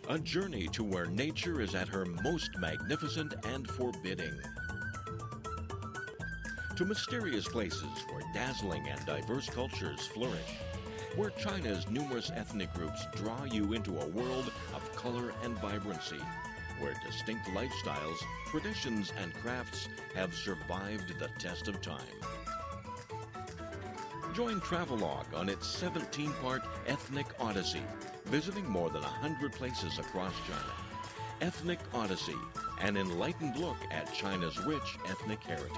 A journey to where nature is at her most magnificent and forbidding. To mysterious places where dazzling and diverse cultures flourish. Where China's numerous ethnic groups draw you into a world of color and vibrancy. Where distinct lifestyles, traditions, and crafts have survived the test of time. Join Travelogue on its 17-part ethnic odyssey, visiting more than 100 places across China. Ethnic Odyssey, an enlightened look at China's rich ethnic heritage.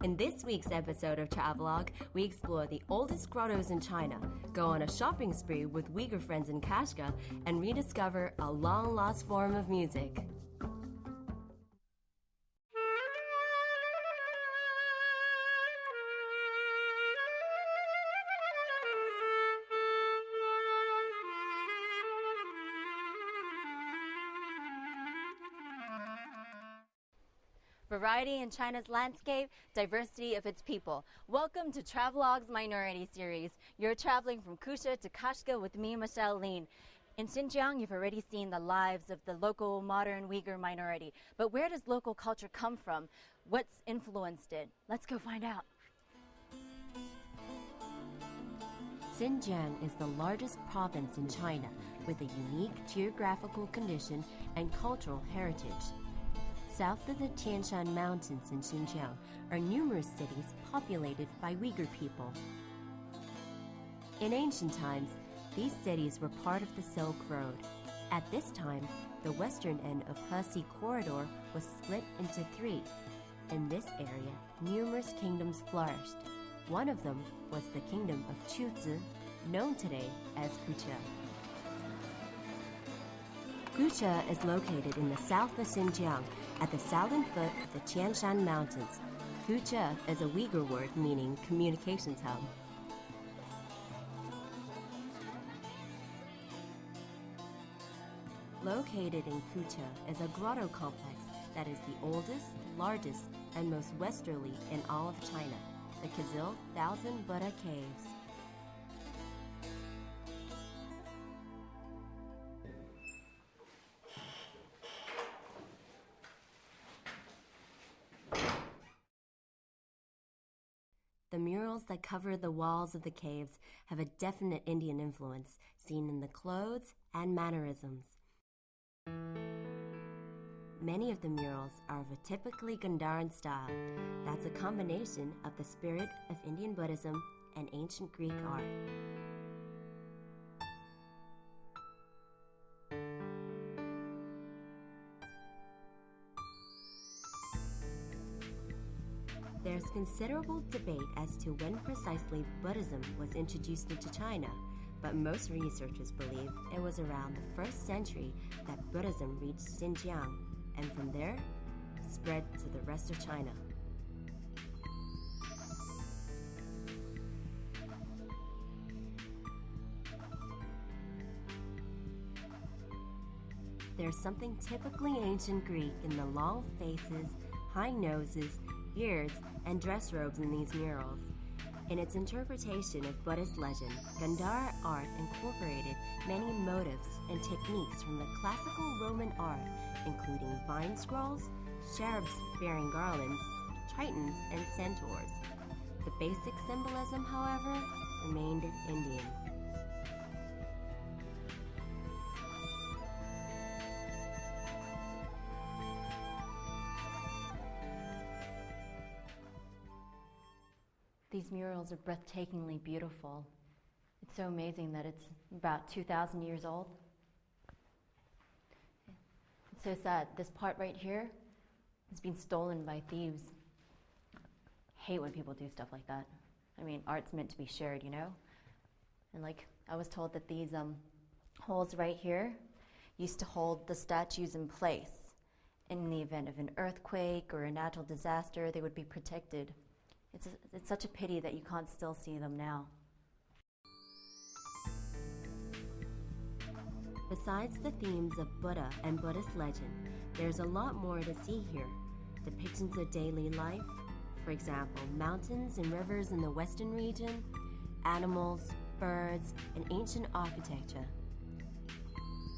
In this week's episode of Travelogue, we explore the oldest grottos in China, go on a shopping spree with Uyghur friends in Kashgar, and rediscover a long-lost form of music. Variety in China's landscape, diversity of its people. Welcome to Travelogue's Minority Series. You're traveling from Kusha to Kashgar with me, Michelle Lin. In Xinjiang, you've already seen the lives of the local modern Uyghur minority. But where does local culture come from? What's influenced it? Let's go find out. Xinjiang is the largest province in China with a unique geographical condition and cultural heritage. South of the Tian Shan Mountains in Xinjiang are numerous cities populated by Uyghur people. In ancient times, these cities were part of the Silk Road. At this time, the western end of Hesi Corridor was split into three. In this area, numerous kingdoms flourished. One of them was the kingdom of Chuzi, known today as Kucha. Kucha is located in the south of Xinjiang, at the southern foot of the Tian Shan Mountains. Kucha is a Uyghur word meaning communications hub. Located in Kucha is a grotto complex that is the oldest, largest, and most westerly in all of China, the Kizil Thousand Buddha Caves. The murals that cover the walls of the caves have a definite Indian influence, seen in the clothes and mannerisms. Many of the murals are of a typically Gandharan style. That's a combination of the spirit of Indian Buddhism and ancient Greek art. There's considerable debate as to when precisely Buddhism was introduced into China, but most researchers believe it was around the 1st century that Buddhism reached Xinjiang, and from there, spread to the rest of China. There's something typically ancient Greek in the long faces, high noses, beards, and dress robes in these murals. In its interpretation of Buddhist legend, Gandhara art incorporated many motifs and techniques from the classical Roman art, including vine scrolls, cherubs bearing garlands, tritons, and centaurs. The basic symbolism, however, remained Indian. These murals are breathtakingly beautiful. It's so amazing that it's about 2,000 years old. It's so sad. This part right here has been stolen by thieves. I hate when people do stuff like that. I mean, art's meant to be shared, you know? And like, I was told that these holes right here used to hold the statues in place. In the event of an earthquake or a natural disaster, they would be protected. It's such a pity that you can't still see them now. Besides the themes of Buddha and Buddhist legend, there's a lot more to see here. Depictions of daily life, For example, mountains and rivers in the western region, animals, birds, and ancient architecture.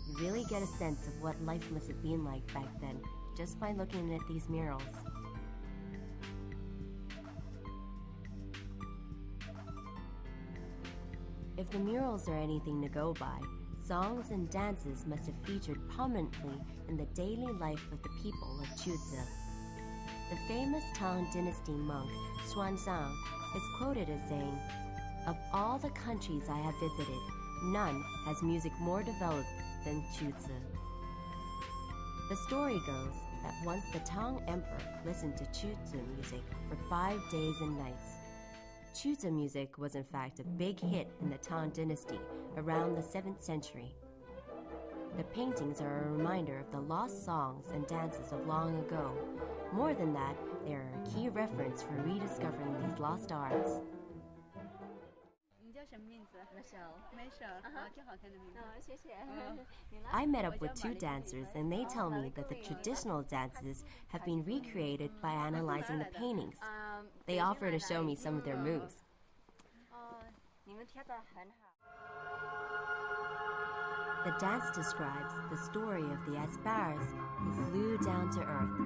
You really get a sense of what life must have been like back then just by looking at these murals. If the murals are anything to go by, songs and dances must have featured prominently in the daily life of the people of Chuzhe. The famous Tang Dynasty monk Xuanzang is quoted as saying, "Of all the countries I have visited, none has music more developed than Chuzhe." The story goes that once the Tang Emperor listened to Chuzhe music for 5 days and nights. Chuzhe music was in fact a big hit in the Tang Dynasty around the 7th century. The paintings are a reminder of the lost songs and dances of long ago. More than that, they are a key reference for rediscovering these lost arts. I met up with 2 dancers and they tell me that the traditional dances have been recreated by analyzing the paintings. They offer to show me some of their moves. The dance describes the story of the aspars who flew down to earth.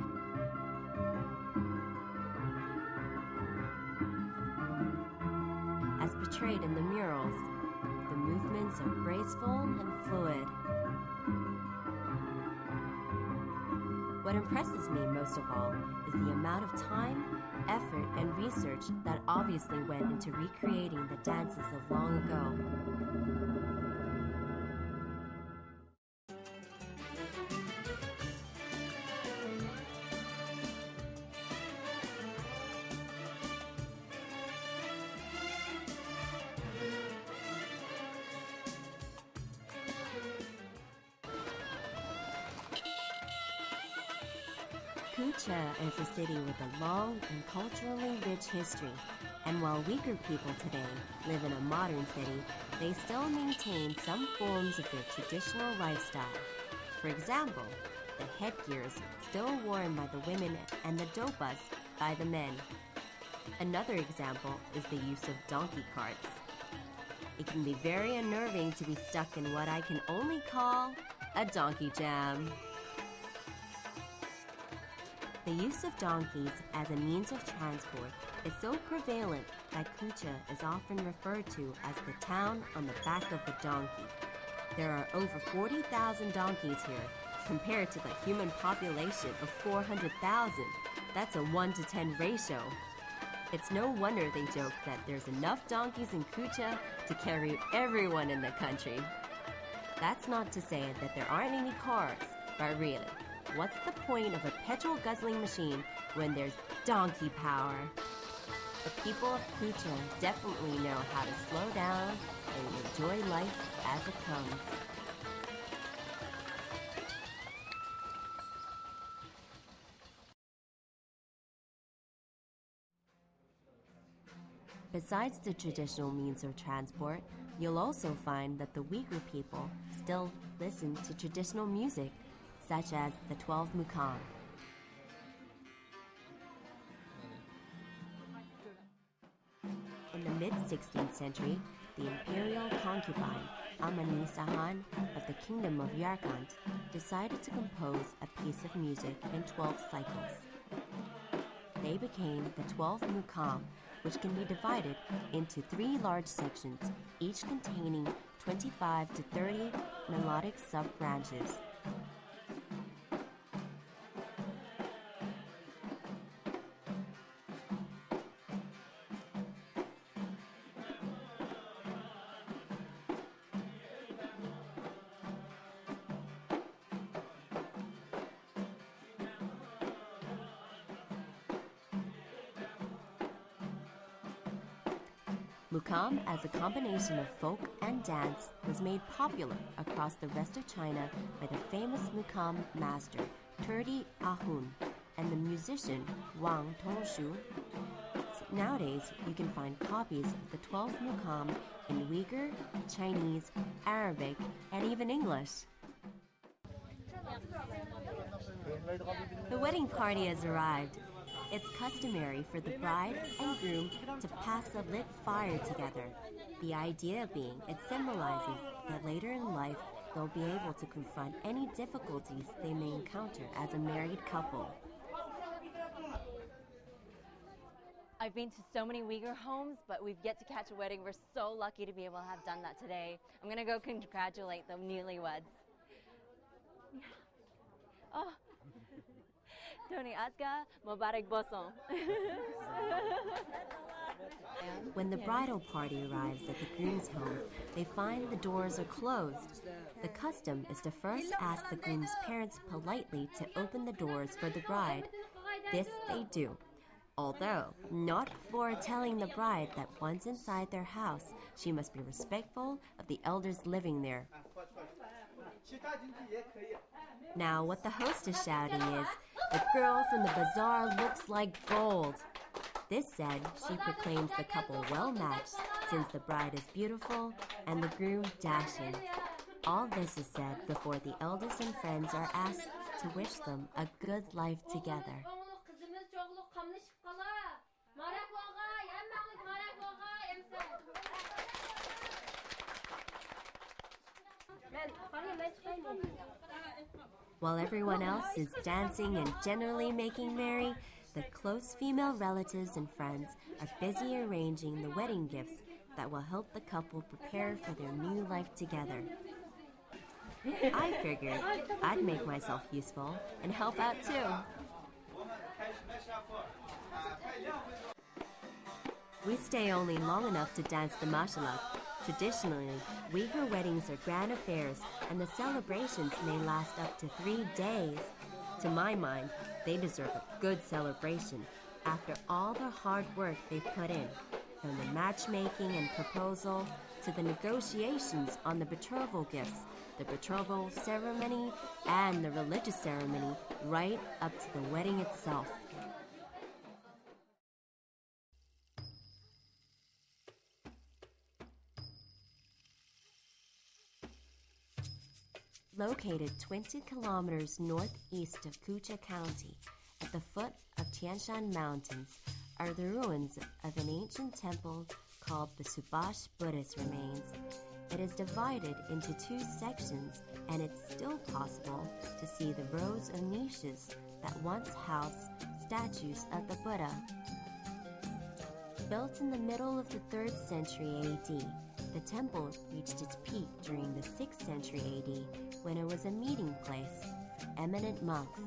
As portrayed in the murals, the movements are graceful and fluid. What impresses me most of all is the amount of time, effort, and research that obviously went into recreating the dances of long ago. Kucha is a city with a long and culturally rich history, and while Uyghur people today live in a modern city, they still maintain some forms of their traditional lifestyle. For example, the headgears still worn by the women and the dopas by the men. Another example is the use of donkey carts. It can be very unnerving to be stuck in what I can only call a donkey jam. The use of donkeys as a means of transport is so prevalent that Kucha is often referred to as the town on the back of the donkey. There are over 40,000 donkeys here, compared to the human population of 400,000. That's a 1-to-10 ratio. It's no wonder they joke that there's enough donkeys in Kucha to carry everyone in the country. That's not to say that there aren't any cars, but really, what's the point of a petrol-guzzling machine when there's donkey power? The people of Kucha definitely know how to slow down and enjoy life as it comes. Besides the traditional means of transport, you'll also find that the Uyghur people still listen to traditional music, such as the 12 mukam. In the mid-16th century, the imperial concubine Amani Sahan of the Kingdom of Yarkand decided to compose a piece of music in 12 cycles. They became the 12 mukam, which can be divided into 3 large sections, each containing 25 to 30 melodic sub-branches. Mukam, as a combination of folk and dance, was made popular across the rest of China by the famous mukam master Turdi Ahun and the musician Wang Tongshu. Nowadays, you can find copies of the 12 mukam in Uyghur, Chinese, Arabic, and even English. The wedding party has arrived. It's customary for the bride and groom to pass a lit fire together. The idea being it symbolizes that later in life they'll be able to confront any difficulties they may encounter as a married couple. I've been to so many Uyghur homes, but we've yet to catch a wedding. We're so lucky to be able to have done that today. I'm gonna go congratulate the newlyweds. Oh, Tony Aska, Mubarak Boson. When the bridal party arrives at the groom's home, they find the doors are closed. The custom is to first ask the groom's parents politely to open the doors for the bride. This they do, although not before telling the bride that once inside their house, she must be respectful of the elders living there. Now, what the host is shouting is, "The girl from the bazaar looks like gold." This said, she proclaims the couple well-matched since the bride is beautiful and the groom dashing. All this is said before the elders and friends are asked to wish them a good life together. While everyone else is dancing and generally making merry, the close female relatives and friends are busy arranging the wedding gifts that will help the couple prepare for their new life together. I figured I'd make myself useful and help out too. We stay only long enough to dance the mashallah. Traditionally, Uyghur weddings are grand affairs, and the celebrations may last up to 3 days. To my mind, they deserve a good celebration after all the hard work they've put in, from the matchmaking and proposal to the negotiations on the betrothal gifts, the betrothal ceremony, and the religious ceremony, right up to the wedding itself. Located 20 kilometers northeast of Kucha County, at the foot of Tian Shan Mountains, are the ruins of an ancient temple called the Subash Buddhist remains. It is divided into 2 sections, and it's still possible to see the rows of niches that once housed statues of the Buddha. Built in the middle of the 3rd century AD, the temple reached its peak during the 6th century AD when it was a meeting place for eminent monks.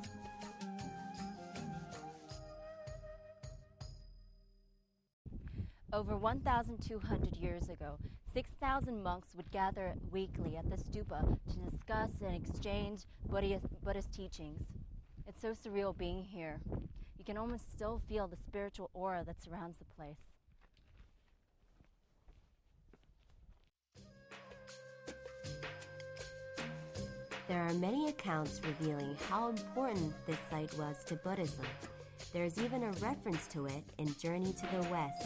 Over 1,200 years ago, 6,000 monks would gather weekly at the stupa to discuss and exchange Buddhist teachings. It's so surreal being here. You can almost still feel the spiritual aura that surrounds the place. There are many accounts revealing how important this site was to Buddhism. There's even a reference to it in Journey to the West.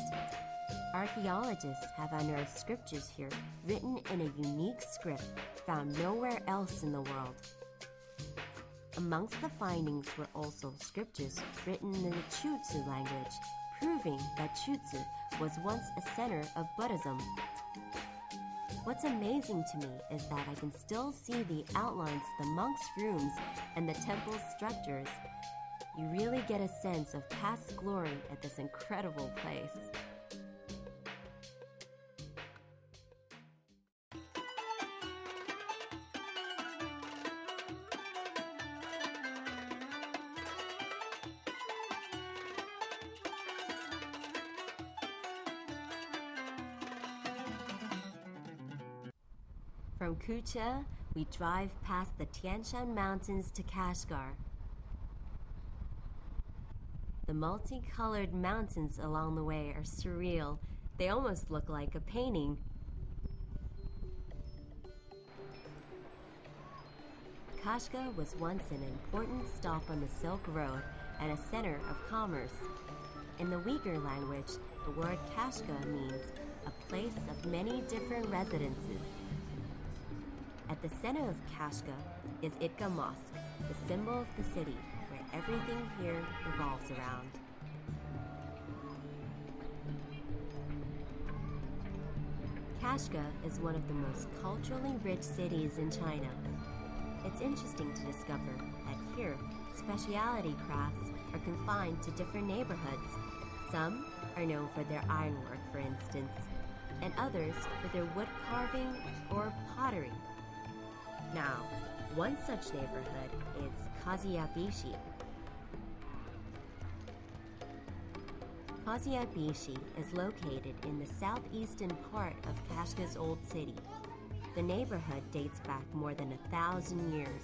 Archaeologists have unearthed scriptures here written in a unique script found nowhere else in the world. Amongst the findings were also scriptures written in the Chutsu language, proving that Chutsu was once a center of Buddhism. What's amazing to me is that I can still see the outlines of the monks' rooms and the temple's structures. You really get a sense of past glory at this incredible place. From Kucha, we drive past the Tian Shan Mountains to Kashgar. The multicolored mountains along the way are surreal. They almost look like a painting. Kashgar was once an important stop on the Silk Road and a center of commerce. In the Uyghur language, the word Kashgar means a place of many different residences. At the center of Kashgar is Idgah Mosque, the symbol of the city where everything here revolves around. Kashga is one of the most culturally rich cities in China. It's interesting to discover that here, specialty crafts are confined to different neighborhoods. Some are known for their ironwork, for instance, and others for their wood carving or pottery. Now, one such neighborhood is Kaziabishi. Kaziabishi is located in the southeastern part of Kashga's old city. The neighborhood dates back more than 1,000 years.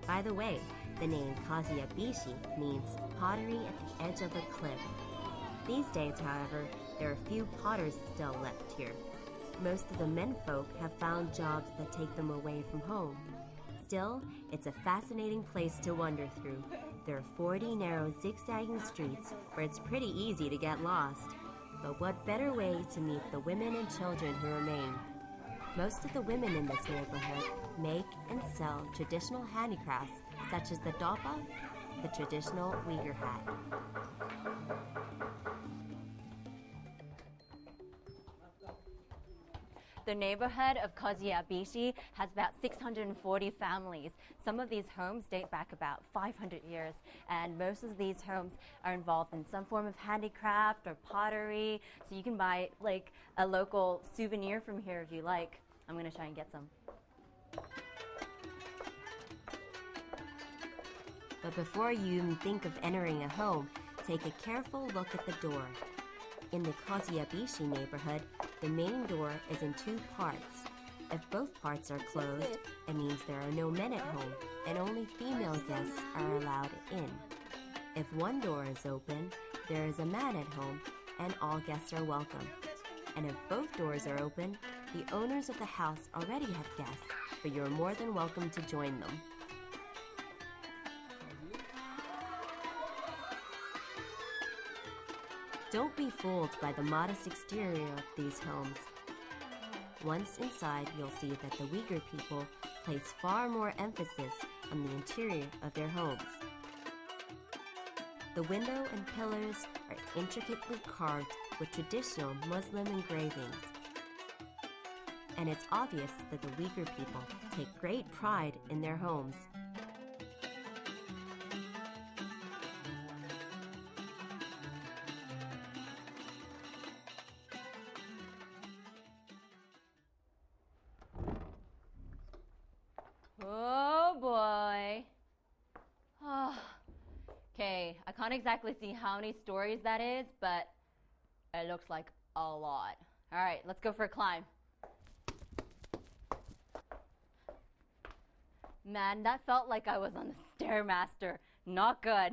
By the way, the name Kaziabishi means pottery at the edge of a cliff. These days, however, there are few potters still left here. Most of the menfolk have found jobs that take them away from home. Still, it's a fascinating place to wander through. There are 40 narrow zigzagging streets where it's pretty easy to get lost. But what better way to meet the women and children who remain? Most of the women in this neighborhood make and sell traditional handicrafts such as the dopa, the traditional Uyghur hat. The neighborhood of Kaziabishi has about 640 families. Some of these homes date back about 500 years, and most of these homes are involved in some form of handicraft or pottery, so you can buy like a local souvenir from here if you like. I'm going to try and get some. But before you even think of entering a home, take a careful look at the door. In the Kaziabishi neighborhood, the main door is in two parts. If both parts are closed, it means there are no men at home and only female guests are allowed in. If one door is open, there is a man at home and all guests are welcome. And if both doors are open, the owners of the house already have guests, but you're more than welcome to join them. Don't be fooled by the modest exterior of these homes. Once inside, you'll see that the Uyghur people place far more emphasis on the interior of their homes. The window and pillars are intricately carved with traditional Muslim engravings. And it's obvious that the Uyghur people take great pride in their homes. Oh boy. Okay, I can't exactly see how many stories that is, but it looks like a lot. All right, let's go for a climb. Man, that felt like I was on the Stairmaster. Not good.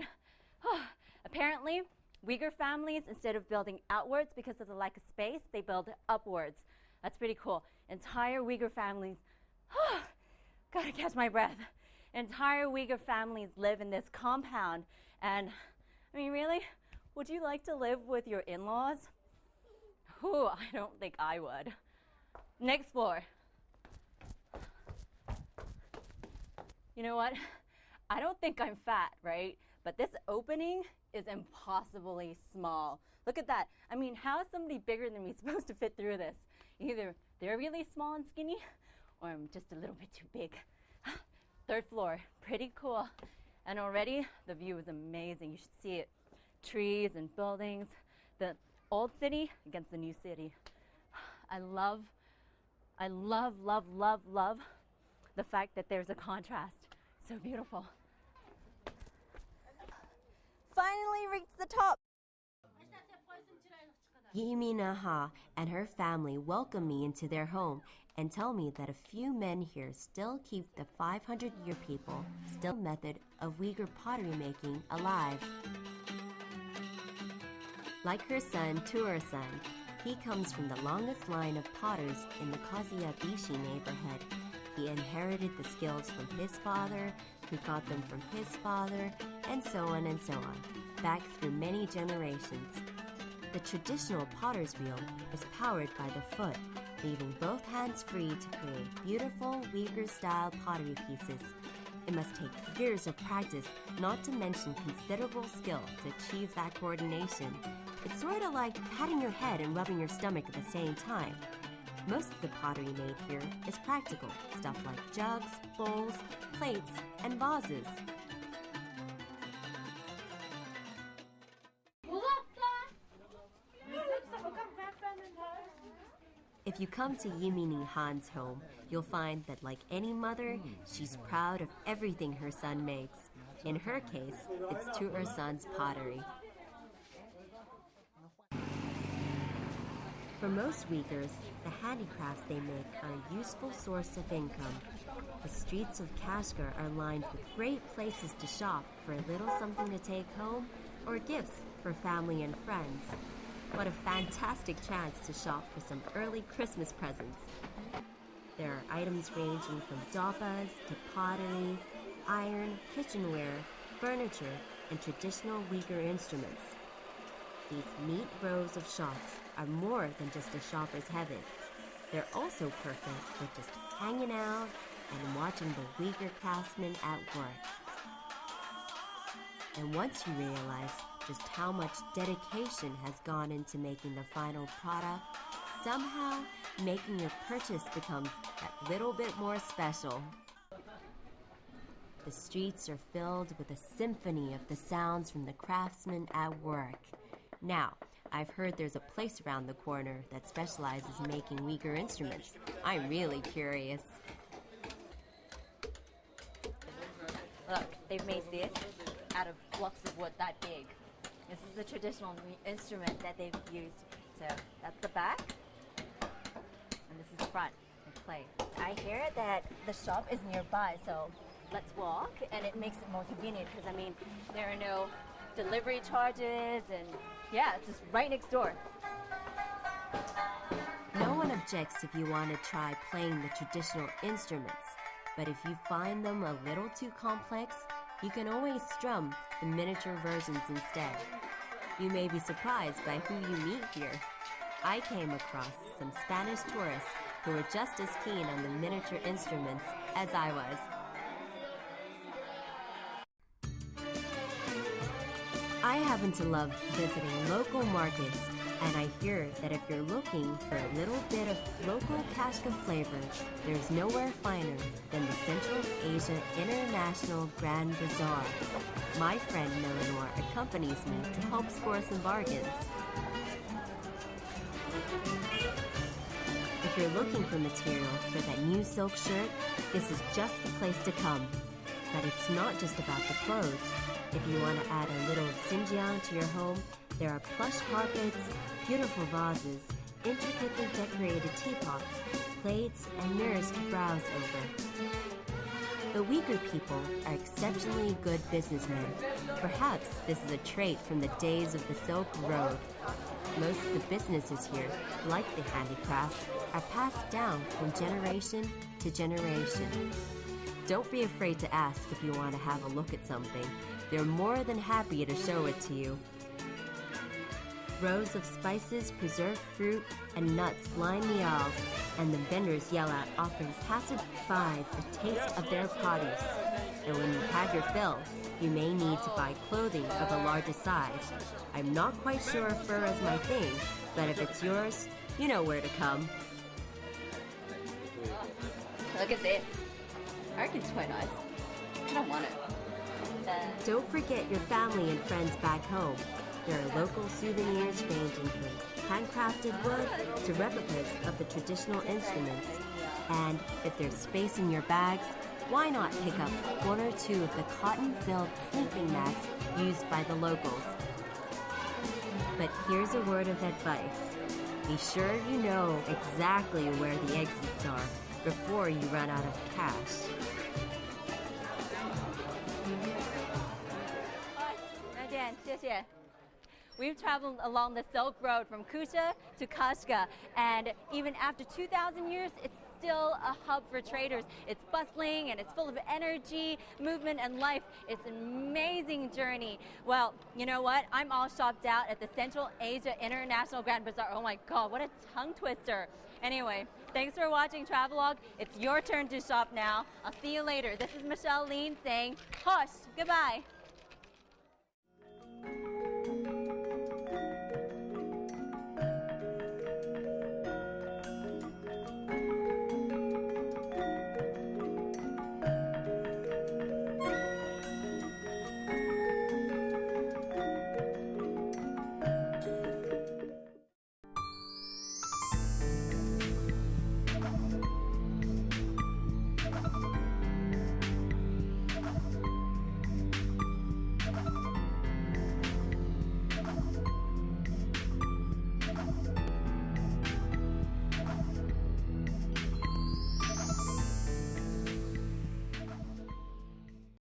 Apparently, Uyghur families, instead of building outwards because of the lack of space, they build upwards. That's pretty cool. Entire Uyghur families, gotta catch my breath. Entire Uyghur families live in this compound. And, I mean, really? Would you like to live with your in-laws? I don't think I would. Next floor. You know what? I don't think I'm fat, right? But this opening is impossibly small. Look at that. I mean, how is somebody bigger than me supposed to fit through this? Either they're really small and skinny, or I'm just a little bit too big. Third floor, pretty cool. And already the view is amazing. You should see it. Trees and buildings, the old city against the new city. I love the fact that there's a contrast. So beautiful. Finally reached the top. Yimi Naha and her family welcome me into their home and tell me that a few men here still keep the 500-year people still method of Uyghur pottery making alive. Like her son, Tuur-san, he comes from the longest line of potters in the Kaziabishi neighborhood. He inherited the skills from his father, who got them from his father, and so on, back through many generations. The traditional potter's wheel is powered by the foot, leaving both hands free to create beautiful Uyghur-style pottery pieces. It must take years of practice, not to mention considerable skill to achieve that coordination. It's sort of like patting your head and rubbing your stomach at the same time. Most of the pottery made here is practical, stuff like jugs, bowls, plates, and vases. If you come to Yimini Han's home, you'll find that like any mother, she's proud of everything her son makes. In her case, it's to her son's pottery. For most Uyghurs, the handicrafts they make are a useful source of income. The streets of Kashgar are lined with great places to shop for a little something to take home or gifts for family and friends. What a fantastic chance to shop for some early Christmas presents. There are items ranging from dapas to pottery, iron, kitchenware, furniture, and traditional Uyghur instruments. These neat rows of shops are more than just a shopper's heaven. They're also perfect for just hanging out and watching the Uyghur craftsmen at work. And once you realize just how much dedication has gone into making the final product, somehow making your purchase becomes that little bit more special. The streets are filled with a symphony of the sounds from the craftsmen at work. Now, I've heard there's a place around the corner that specializes in making Uyghur instruments. I'm really curious. Look, they've made this out of blocks of wood that big. This is the traditional instrument that they've used. So that's the back, and this is the front, the clay. I hear that the shop is nearby, so let's walk, and it makes it more convenient because, I mean, there are no delivery charges, and yeah, it's just right next door. No one objects if you want to try playing the traditional instruments, but if you find them a little too complex, you can always strum the miniature versions instead. You may be surprised by who you meet here. I came across some Spanish tourists who were just as keen on the miniature instruments as I was. I happen to love visiting local markets, and I hear that if you're looking for a little bit of local Kashgar flavor, there's nowhere finer than the Central Asia International Grand Bazaar. My friend Eleanor accompanies me to help score some bargains. If you're looking for material for that new silk shirt, this is just the place to come. But it's not just about the clothes. If you want to add a little Xinjiang to your home, there are plush carpets, beautiful vases, intricately decorated teapots, plates, and mirrors to browse over. The Uyghur people are exceptionally good businessmen. Perhaps this is a trait from the days of the Silk Road. Most of the businesses here, like the handicrafts, are passed down from generation to generation. Don't be afraid to ask if you want to have a look at something. They're more than happy to show it to you. Rows of spices, preserved fruit, and nuts line the aisles, and the vendors yell out, offering passersby a taste of their produce. And when you have your fill, you may need to buy clothing of a larger size. I'm not quite sure if fur is my thing, but if it's yours, you know where to come. Look at this. I reckon it's quite nice. I don't want it. Don't forget your family and friends back home. There are local souvenirs ranging from handcrafted wood to replicas of the traditional instruments. And if there's space in your bags, why not pick up one or two of the cotton-filled sleeping mats used by the locals? But here's a word of advice. Be sure you know exactly where the exits are before you run out of cash. We've traveled along the Silk Road from Kusha to Kashgar, and even after 2,000 years, it's still a hub for traders. It's bustling and it's full of energy, movement, and life. It's an amazing journey. Well, you know what? I'm all shopped out at the Central Asia International Grand Bazaar. Oh my God, what a tongue twister. Anyway, thanks for watching Travelogue. It's your turn to shop now. I'll see you later. This is Michelle Lean saying, hush, goodbye.